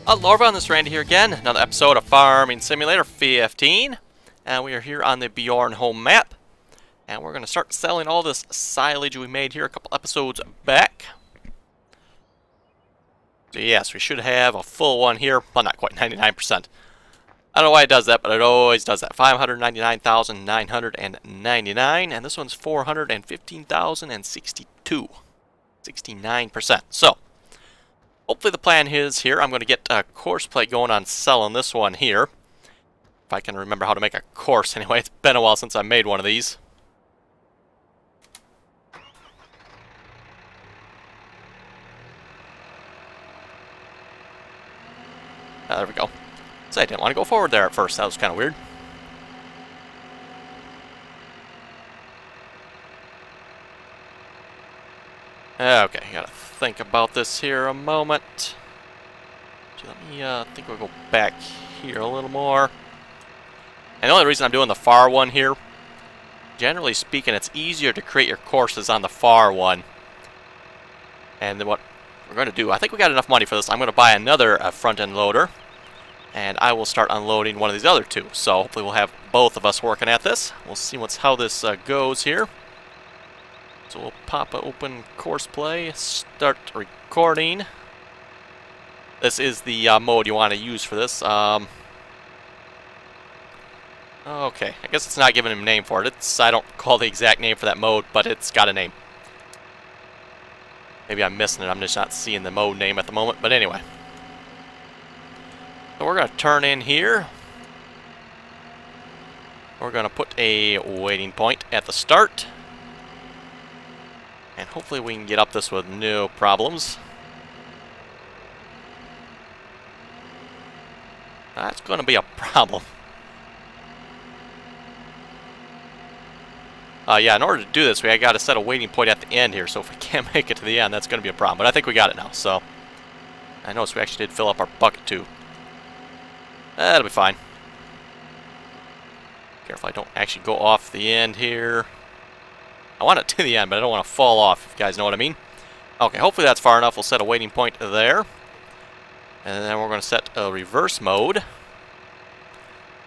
Hello everyone, this is Randy here again, another episode of Farming Simulator 15, and we are here on the Bjornholm map, and we're going to start selling all this silage we made here a couple episodes back. So yes, we should have a full one here, well not quite, 99%. I don't know why it does that, but it always does that. 599,999, and this one's 415,062, 69%. So, hopefully the plan is here. I'm going to get a course play going on selling this one here. If I can remember how to make a course anyway. It's been a while since I made one of these. There we go. So I didn't want to go forward there at first. That was kind of weird. Okay, gotta think about this here a moment. Let me think we'll go back here a little more. And the only reason I'm doing the far one here, generally speaking, it's easier to create your courses on the far one. And then what we're going to do, I think we got enough money for this. I'm going to buy another front-end loader, and I will start unloading one of these other two. So hopefully we'll have both of us working at this. We'll see how this goes here. So we'll pop open course play, start recording. This is the mode you want to use for this. Okay, I guess it's not giving him a name for it. I don't call the exact name for that mode, but it's got a name. Maybe I'm missing it. I'm just not seeing the mode name at the moment. But anyway. So we're going to turn in here. We're going to put a waiting point at the start. And hopefully we can get up this with no problems. That's going to be a problem. Yeah, in order to do this, we got to set a waiting point at the end here. So if we can't make it to the end, that's going to be a problem. But I think we got it now. So I noticed we actually did fill up our bucket too. That'll be fine. Careful I don't actually go off the end here. I want it to the end, but I don't want to fall off, if you guys know what I mean. Okay, hopefully that's far enough. We'll set a waiting point there. And then we're going to set a reverse mode.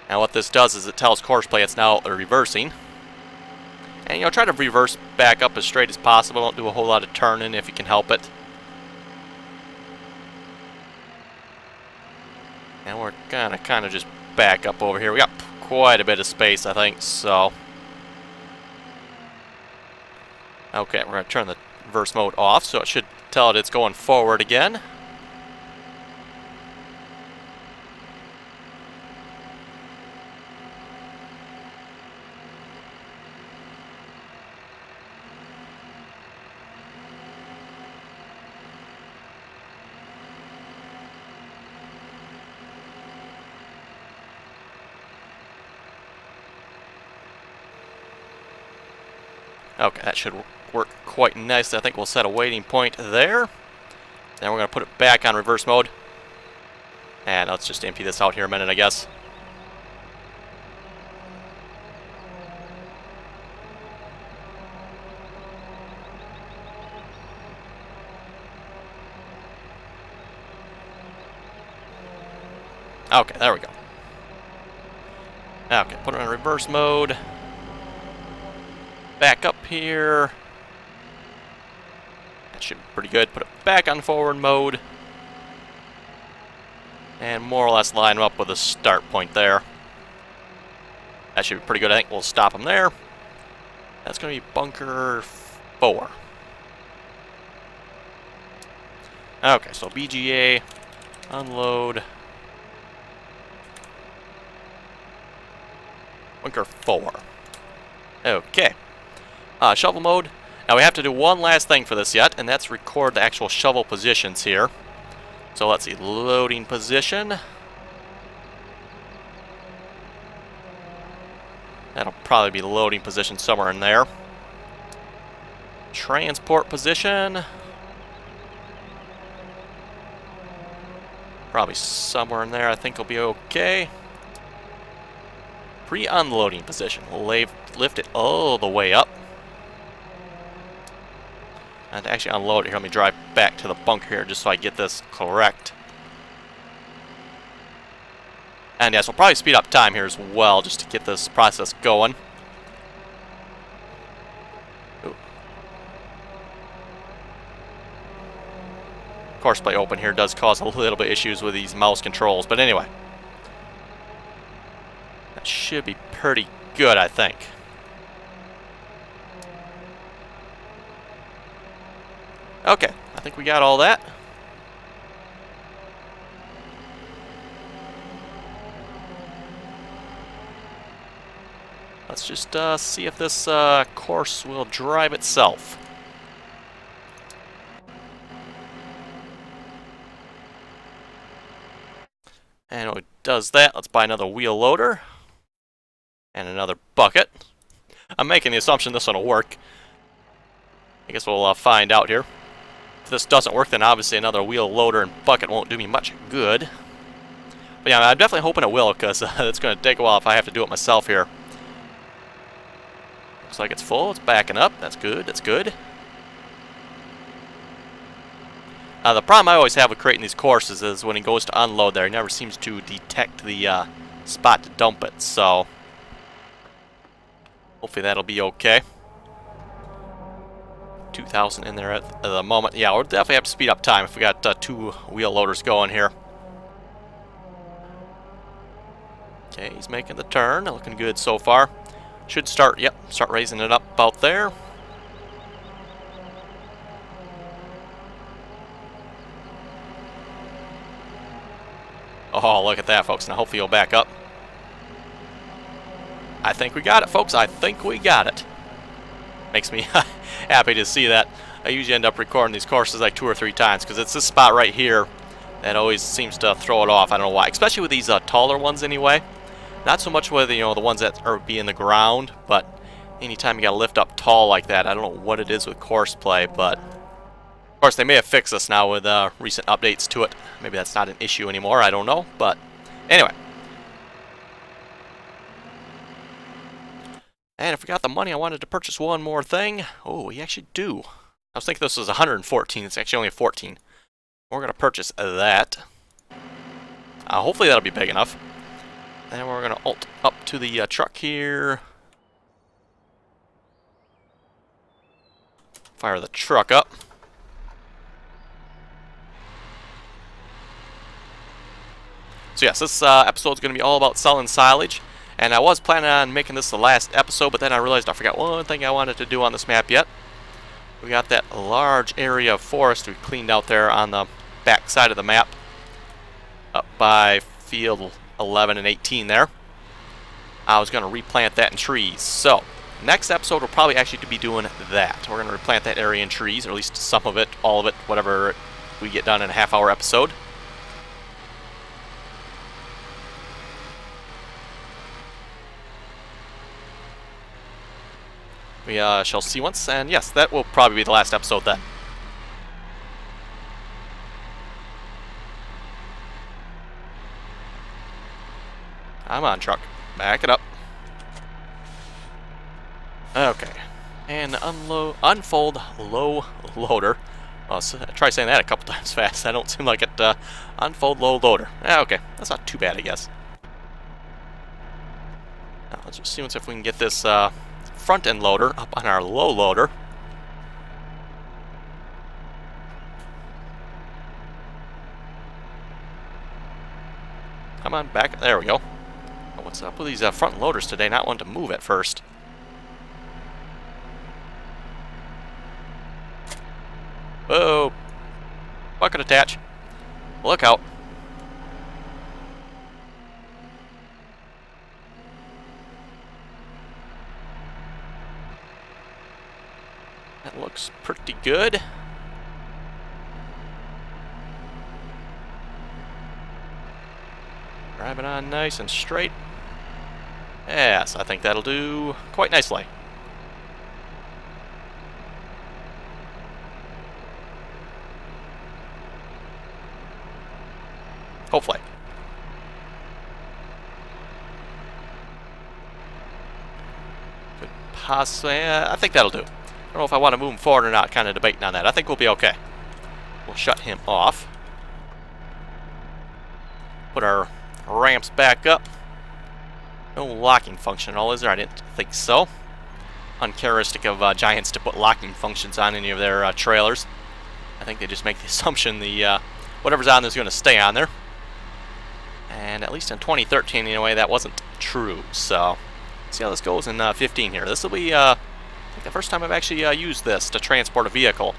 Now what this does is it tells course play it's now reversing. And try to reverse back up as straight as possible. Don't do a whole lot of turning if you can help it. And we're gonna kind of just back up over here. We got quite a bit of space, I think, so. Okay, we're gonna turn the reverse mode off, so it should tell it it's going forward again. Okay, that should work quite nicely. I think we'll set a waiting point there. Then we're going to put it back on reverse mode. And let's just empty this out here a minute, I guess. Okay, there we go. Okay, put it on reverse mode. Back up here. That should be pretty good. Put it back on forward mode. And more or less line them up with a start point there. That should be pretty good. I think we'll stop them there. That's going to be bunker 4. Okay, so BGA, unload. Bunker 4. Okay. Shovel mode. Now we have to do one last thing for this yet, and that's record the actual shovel positions here. So let's see, loading position. That'll probably be loading position somewhere in there. Transport position. Probably somewhere in there, I think will be okay. Pre-unloading position. We'll lift it all the way up. And to actually unload it here, let me drive back to the bunker here just so I get this correct. And yes, we'll probably speed up time here as well, just to get this process going. Ooh. Course play open here does cause a little bit issues with these mouse controls, but anyway. That should be pretty good, I think. Okay, I think we got all that. Let's just see if this course will drive itself. And when it does that, let's buy another wheel loader. And another bucket. I'm making the assumption this one will work. I guess we'll find out here. If this doesn't work, then obviously another wheel loader and bucket won't do me much good. But yeah, I'm definitely hoping it will, because it's going to take a while if I have to do it myself here. Looks like it's full. It's backing up. That's good. That's good. The problem I always have with creating these courses is when he goes to unload there, he never seems to detect the spot to dump it. So hopefully that'll be okay. 2,000 in there at the moment. Yeah, we'll definitely have to speed up time if we got 2 wheel loaders going here. Okay, he's making the turn. Looking good so far. Should start, yep, start raising it up about there. Oh, look at that, folks. Now hopefully he'll back up. I think we got it, folks. I think we got it. Makes me happy to see that. I usually end up recording these courses like 2 or 3 times because it's this spot right here that always seems to throw it off. I don't know why. Especially with these taller ones anyway. Not so much with, you know, the ones that are be in the ground, but anytime you gotta lift up tall like that, I don't know what it is with course play, but of course they may have fixed this now with recent updates to it. Maybe that's not an issue anymore, I don't know, but anyway. And if we got the money, I wanted to purchase one more thing. Oh, we actually do. I was thinking this was 114, it's actually only 14. We're gonna purchase that. Hopefully that'll be big enough. And we're going to ult up to the truck here. Fire the truck up. So yes, this episode is going to be all about selling silage. And I was planning on making this the last episode, but then I realized I forgot one thing I wanted to do on this map yet. We got that large area of forest we cleaned out there on the back side of the map. Up by field 11 and 18 there. I was going to replant that in trees. So, next episode we'll probably actually be doing that. We're going to replant that area in trees, or at least some of it, all of it, whatever we get done in a half-hour episode. We shall see once, and yes, that will probably be the last episode then. Come on, truck. Back it up. Okay. And unfold low loader. Well, try saying that a couple times fast. I don't seem like it. Unfold low loader. Okay. That's not too bad, I guess. Now, let's just see if we can get this front end loader up on our low loader. Come on, back. There we go. What's up with these front loaders today? Not wanting to move at first. Whoa! Bucket attach. Look out. That looks pretty good. Drive it on nice and straight. Yes, I think that'll do quite nicely. Hopefully. Could possibly, I think that'll do. I don't know if I want to move him forward or not, kind of debating on that. I think we'll be okay. We'll shut him off. Put our ramps back up. No locking function at all, is there? I didn't think so. Uncharacteristic of Giants to put locking functions on any of their trailers. I think they just make the assumption the whatever's on there is going to stay on there. And at least in 2013, in a way, that wasn't true. So, see how this goes in 15 here. This will be I think the first time I've actually used this to transport a vehicle.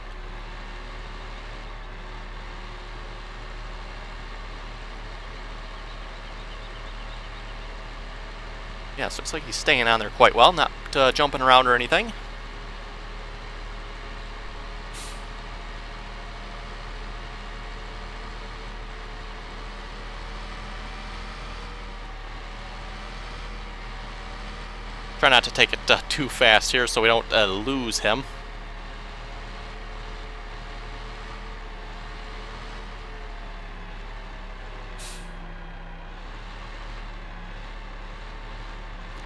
Yeah, so it looks like he's staying on there quite well, not jumping around or anything. Try not to take it too fast here so we don't lose him.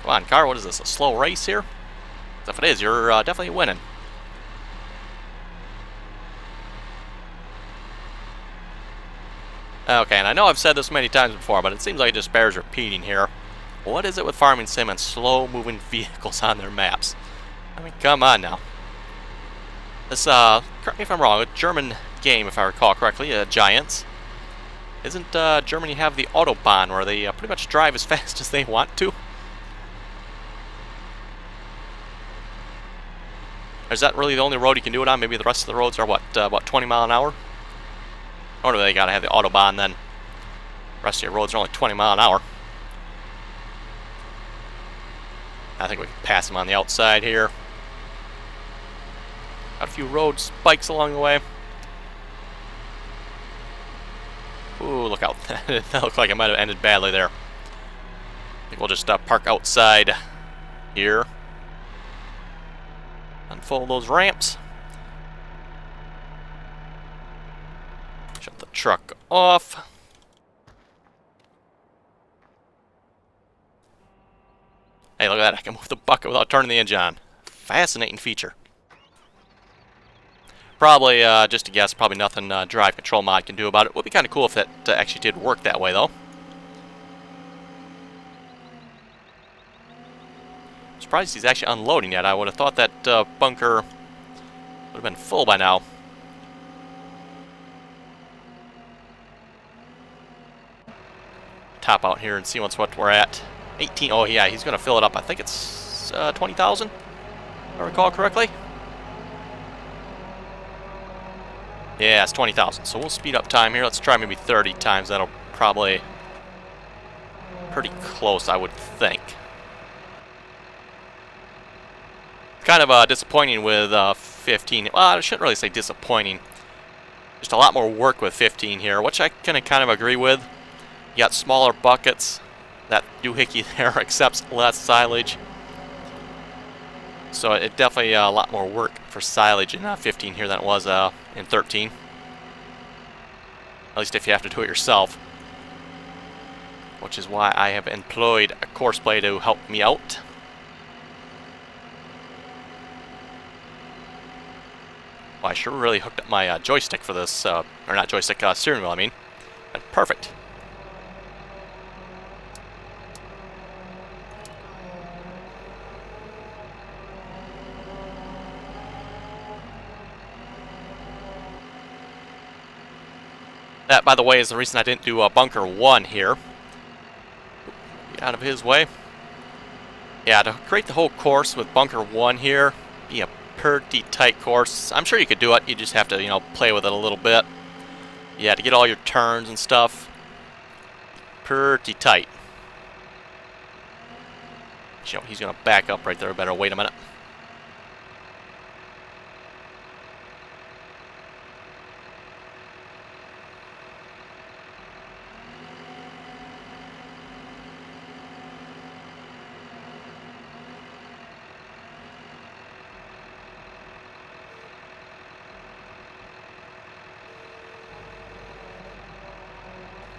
Come on, car, what is this, a slow race here? If it is, you're definitely winning. Okay, and I know I've said this many times before, but it seems like it just bears repeating here. What is it with Farming Sim and slow-moving vehicles on their maps? I mean, come on now. This, correct me if I'm wrong, a German game, if I recall correctly, Giants. Isn't Germany have the Autobahn, where they pretty much drive as fast as they want to? Or is that really the only road you can do it on? Maybe the rest of the roads are, what, about 20 mile an hour? Or do they gotta have the Autobahn then? The rest of your roads are only 20 mile an hour. I think we can pass them on the outside here. Got a few road spikes along the way. Ooh, look out. That looked like it might have ended badly there. I think we'll just park outside here. Unfold those ramps. Shut the truck off. Hey, look at that. I can move the bucket without turning the engine on. Fascinating feature. Probably, just a guess, probably nothing Drive Control Mod can do about it. Would be kind of cool if it actually did work that way, though. Surprised he's actually unloading yet. I would have thought that bunker would have been full by now. Top out here and see what we're at. 18. Oh yeah, he's going to fill it up. I think it's 20,000, if I recall correctly. Yeah, it's 20,000. So we'll speed up time here. Let's try maybe 30 times. That'll probably pretty close, I would think. Kind of disappointing with 15. Well, I shouldn't really say disappointing. Just a lot more work with 15 here, which I can kind of agree with. You got smaller buckets. That doohickey there accepts less silage. So it definitely a lot more work for silage in 15 here than it was in 13. At least if you have to do it yourself. Which is why I have employed a courseplay to help me out. Well, I sure really hooked up my joystick for this, or not joystick, steering wheel, I mean. Perfect. That, by the way, is the reason I didn't do Bunker 1 here. Get out of his way. Yeah, to create the whole course with Bunker 1 here, be a pretty tight course. I'm sure you could do it. You just have to, you know, play with it a little bit. Yeah, to get all your turns and stuff. Pretty tight. You know, he's going to back up right there. Better wait a minute.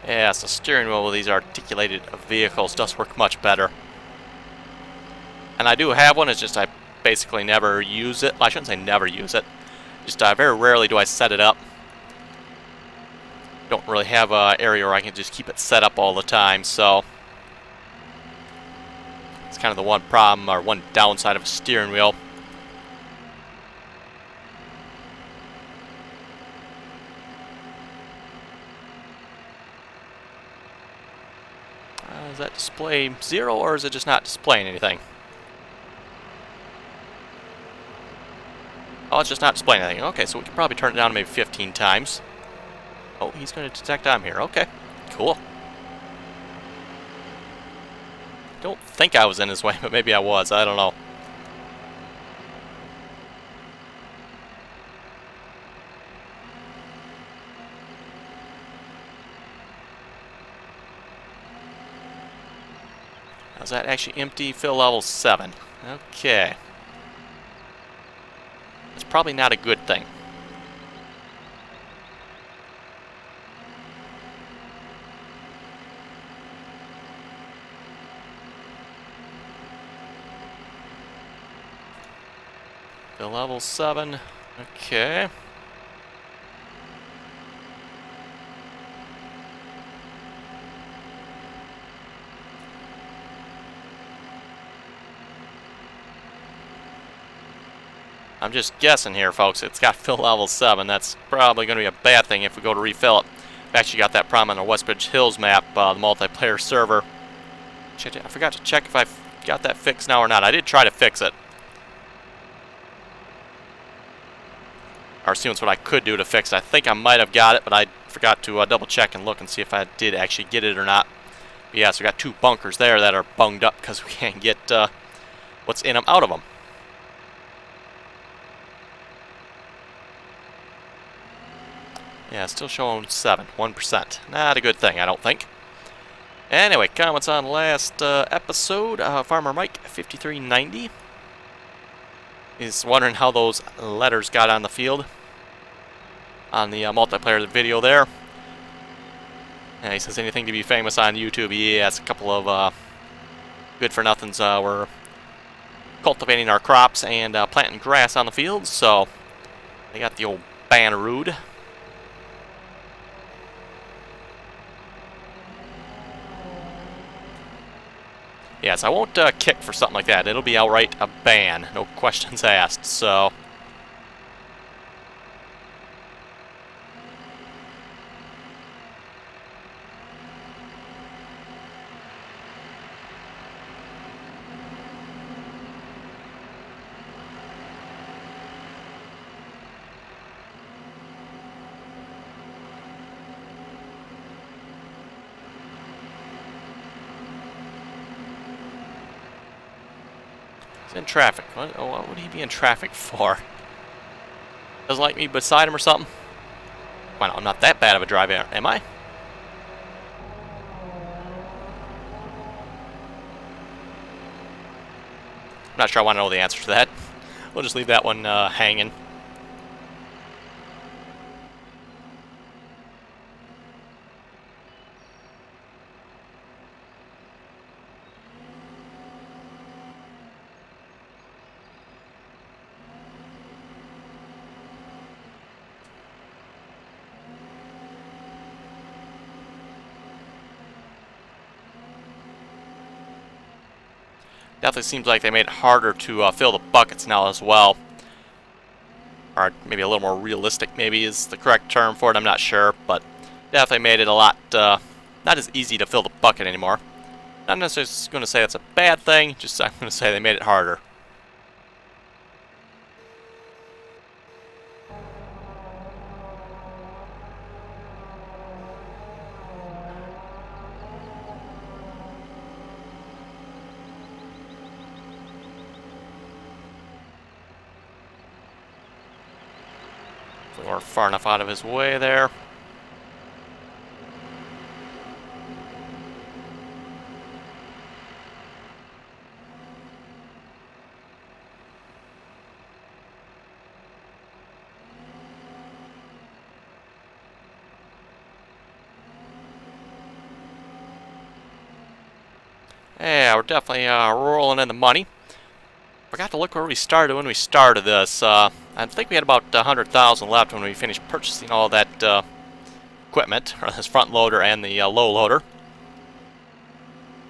Yes, the steering wheel with these articulated vehicles does work much better. And I do have one, it's just I basically never use it. Well, I shouldn't say never use it. Just very rarely do I set it up. don't really have an area where I can just keep it set up all the time, so it's kind of the one problem, or one downside of a steering wheel. Does that display 0, or is it just not displaying anything? Oh, it's just not displaying anything. Okay, so we can probably turn it down to maybe 15 times. Oh, he's going to detect I'm here. Okay, cool. Don't think I was in his way, but maybe I was. I don't know. Is that actually empty? Fill level 7. Okay. That's probably not a good thing. Fill level 7. Okay. I'm just guessing here, folks. It's got fill level 7. That's probably going to be a bad thing if we go to refill it. I've actually got that problem on the Westbridge Hills map, the multiplayer server. I forgot to check if I got that fixed now or not. I did try to fix it. Or see what I could do to fix it. I think I might have got it, but I forgot to double check and look and see if I did actually get it or not. But yeah, so we got 2 bunkers there that are bunged up because we can't get what's in them out of them. Yeah, still showing 7, 1%. Not a good thing, I don't think. Anyway, comments on last episode. Farmer Mike 5390 is wondering how those letters got on the field on the multiplayer video there. And he says anything to be famous on YouTube. He has a couple of good for nothings. We're cultivating our crops and planting grass on the field, so they got the old Bannerud. Yes, I won't kick for something like that. It'll be outright a ban. No questions asked, so... He's in traffic. What would he be in traffic for? Doesn't like me beside him or something? Well, I'm not that bad of a driver, am I? I'm not sure I want to know the answer to that. We'll just leave that one hanging. Definitely seems like they made it harder to fill the buckets now as well. Or maybe a little more realistic maybe is the correct term for it, I'm not sure. But definitely made it a lot, not as easy to fill the bucket anymore. Not necessarily going to say that's a bad thing, just I'm going to say they made it harder. We're far enough out of his way there. Yeah, we're definitely rolling in the money. Forgot to look where we started when we started this. I think we had about 100,000 left when we finished purchasing all that equipment, or this front loader and the low loader.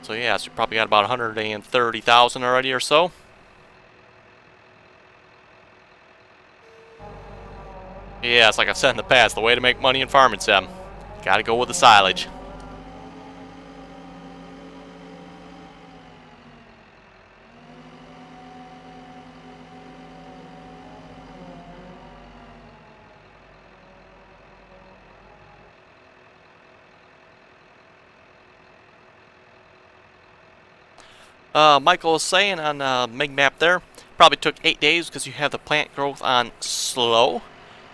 So yeah, so we probably got about 130,000 already or so. Yeah, it's like I've said in the past, the way to make money in farming sim, gotta go with the silage. Michael was saying on Mig Map there, probably took 8 days because you have the plant growth on slow.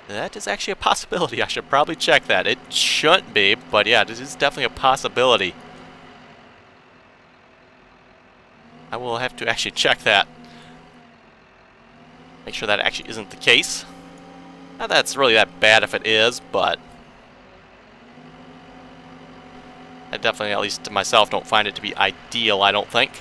That is actually a possibility. I should probably check that. It shouldn't be, but yeah, this is definitely a possibility. I will have to actually check that. Make sure that actually isn't the case. Not that it's really that bad if it is, but I definitely, at least to myself, don't find it to be ideal, I don't think.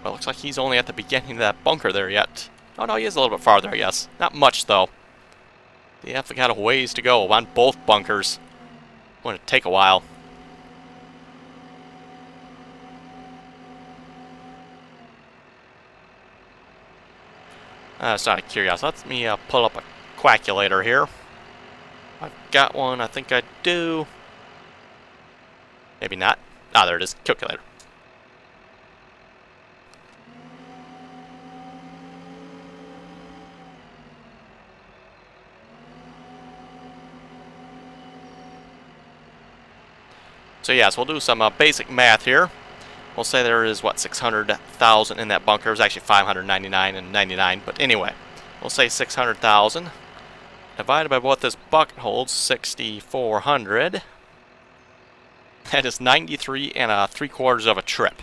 Well, looks like he's only at the beginning of that bunker there yet. Oh no, he is a little bit farther, yes. Not much, though. They have got a ways to go on both bunkers. Going to take a while. It's not a curiosity. Let me pull up a calculator here. I've got one, I think I do. Maybe not. Ah, there it is. Calculator. So yes, we'll do some basic math here. We'll say there is, what, 600,000 in that bunker. It was actually 599 and 99, but anyway. We'll say 600,000. Divided by what this bucket holds, 6,400. That is 93 and 3/4 of a trip.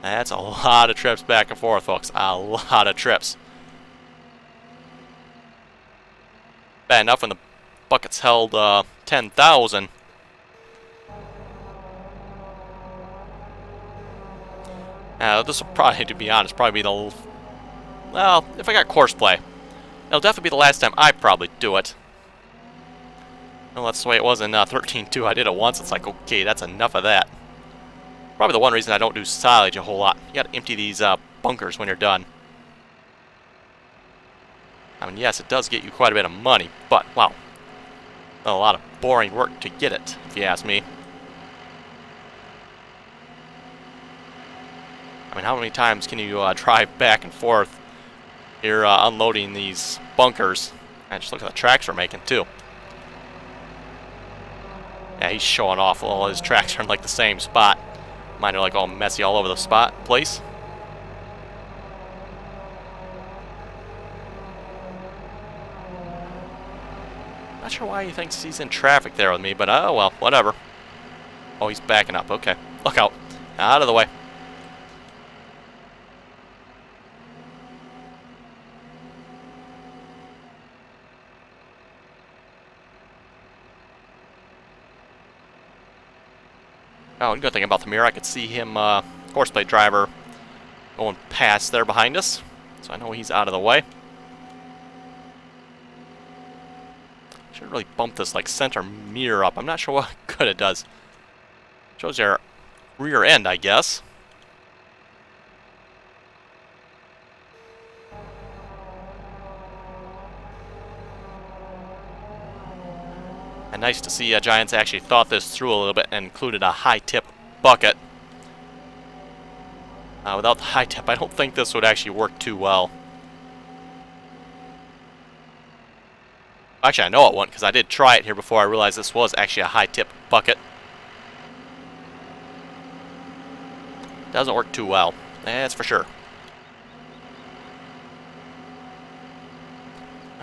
That's a lot of trips back and forth, folks. A lot of trips. Bad enough when the buckets held 10,000. This will probably, to be honest, probably be the... Well, if I got course play, it'll definitely be the last time I probably do it. Well, that's the way it was in 13.2. I did it once. It's like, okay, that's enough of that. Probably the one reason I don't do silage a whole lot. You gotta empty these bunkers when you're done. I mean, yes, it does get you quite a bit of money, but, wow. A lot of boring work to get it, if you ask me. I mean, how many times can you drive back and forth? You're unloading these bunkers. And just look at the tracks we're making, too. Yeah, he's showing off. All his tracks are in, like, the same spot. Mine are, like, all messy all over the place. Not sure why he thinks he's in traffic there with me, but, oh, well, whatever. Oh, he's backing up. Okay. Look out. Out of the way. Oh, good thing about the mirror, I could see him, horseplay driver, going past there behind us. So I know he's out of the way. Should really bump this, like, center mirror up. I'm not sure what good it does. Shows your rear end, I guess. And nice to see Giants actually thought this through a little bit and included a high tip bucket. Without the high tip, I don't think this would actually work too well. Actually, I know it wouldn't because I did try it here before I realized this was actually a high tip bucket. Doesn't work too well, that's for sure.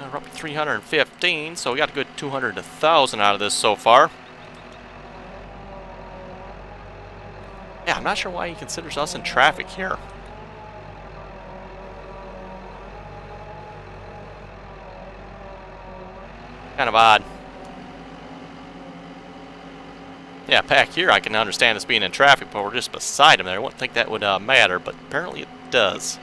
We're up to 315, so we got a good 200 to 1,000 out of this so far. Yeah, I'm not sure why he considers us in traffic here. Kind of odd. Yeah, back here I can understand us being in traffic, but we're just beside him there. I wouldn't think that would matter, but apparently it does.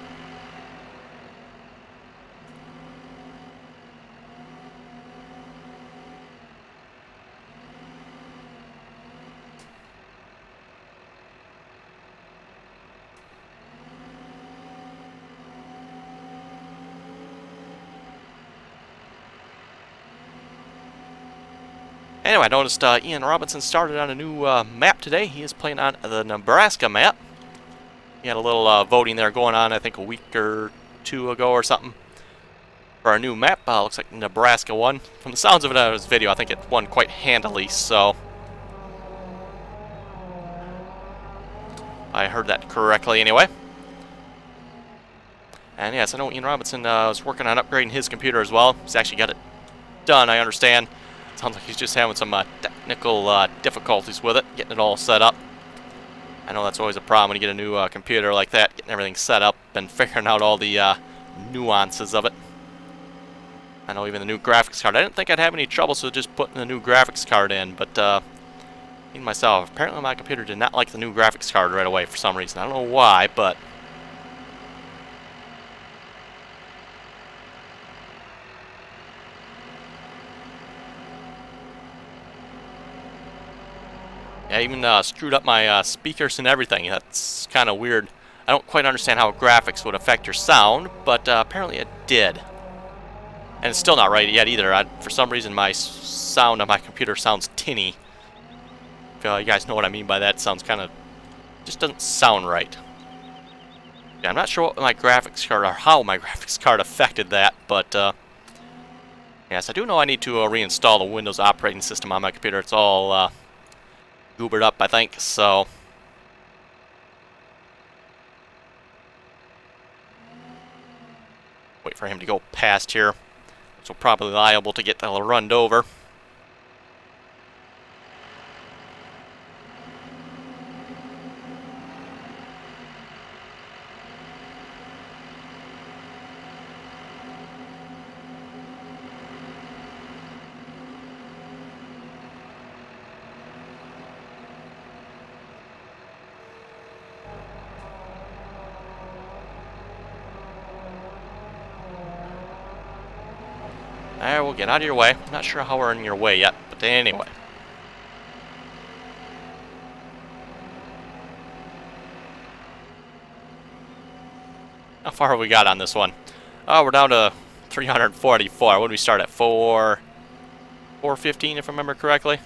Anyway, I noticed Ian Robinson started on a new map today. He is playing on the Nebraska map. He had a little voting there going on, I think, a week or two ago or something, for our new map. Looks like Nebraska won. From the sounds of it out of his video, I think it won quite handily, so I heard that correctly anyway. And yes, I know Ian Robinson was working on upgrading his computer as well. He's actually got it done, I understand. Sounds like he's just having some technical difficulties with it, getting it all set up. I know that's always a problem when you get a new computer like that, getting everything set up and figuring out all the nuances of it. I know even the new graphics card. I didn't think I'd have any trouble so just putting the new graphics card in, but me myself, apparently my computer did not like the new graphics card right away for some reason. I don't know why, but I even screwed up my speakers and everything. That's kind of weird. I don't quite understand how graphics would affect your sound, but apparently it did. And it's still not right yet either. For some reason, my sound on my computer sounds tinny. If you guys know what I mean by that, it sounds kind of... just doesn't sound right. Yeah, I'm not sure what my graphics card or how my graphics card affected that, but yes, I do know I need to reinstall the Windows operating system on my computer. It's all goobered up, I think, so wait for him to go past here. So probably liable to get runned over. We'll get out of your way. I'm not sure how we're in your way yet, but anyway. How far have we got on this one? Oh, we're down to 344. What did we start at? 415, if I remember correctly?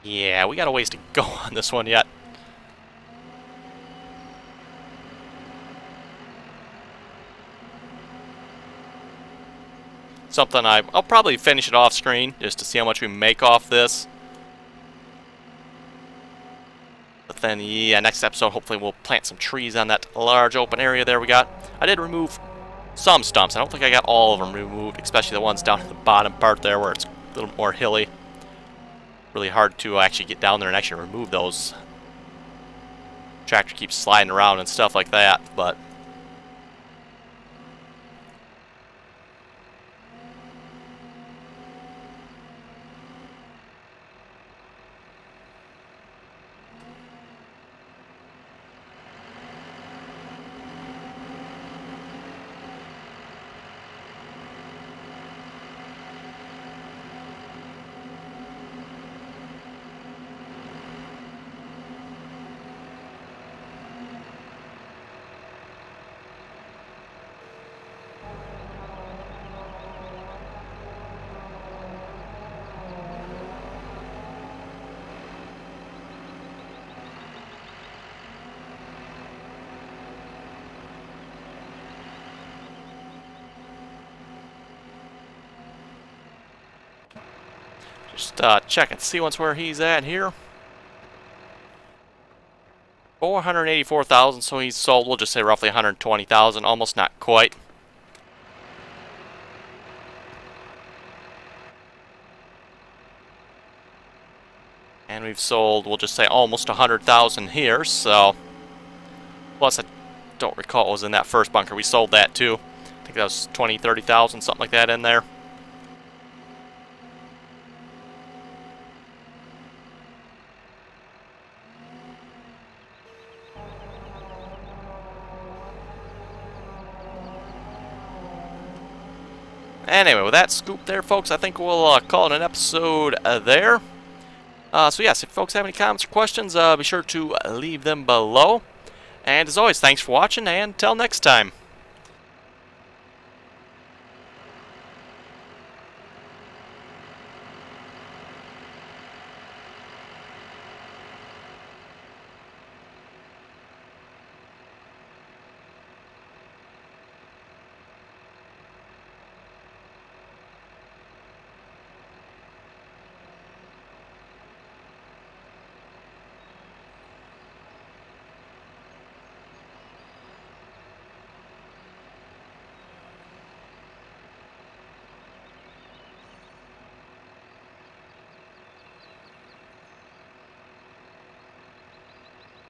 Yeah, we got a ways to go on this one yet. Something I'll probably finish it off screen just to see how much we make off this. But then, yeah, next episode hopefully we'll plant some trees on that large open area there we got. I did remove some stumps. I don't think I got all of them removed, especially the ones down at the bottom part there where it's a little more hilly. Really hard to actually get down there and actually remove those. Tractor keeps sliding around and stuff like that, but just check and see once where he's at here. 484,000, so he's sold, we'll just say roughly 120,000, almost not quite. And we've sold, we'll just say, almost 100,000 here, so... Plus, I don't recall what was in that first bunker. We sold that, too. I think that was 20, 30,000, something like that in there. Anyway, with that scoop there, folks, I think we'll call it an episode there. So yes, if folks have any comments or questions, be sure to leave them below. And as always, thanks for watching, and until next time.